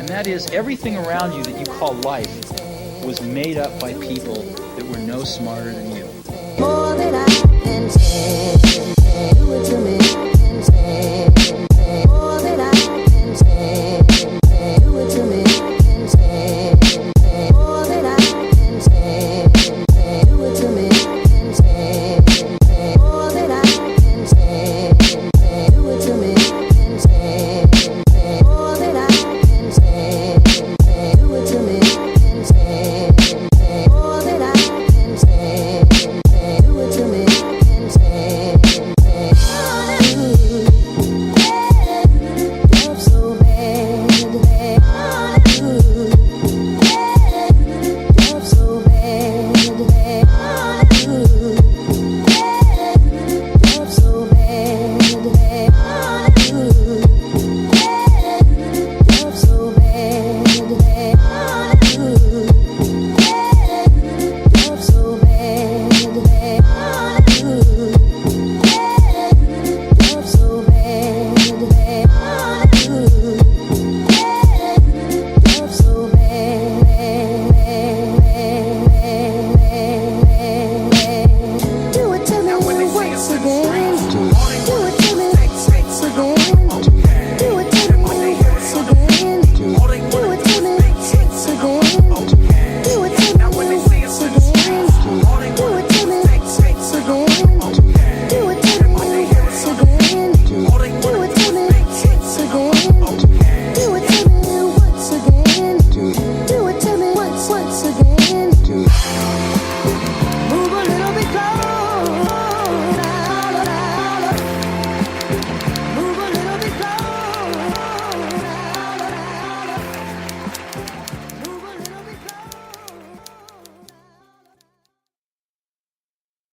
that is, everything around you that you call life was made up by people that were no smarter than you. More than I can say.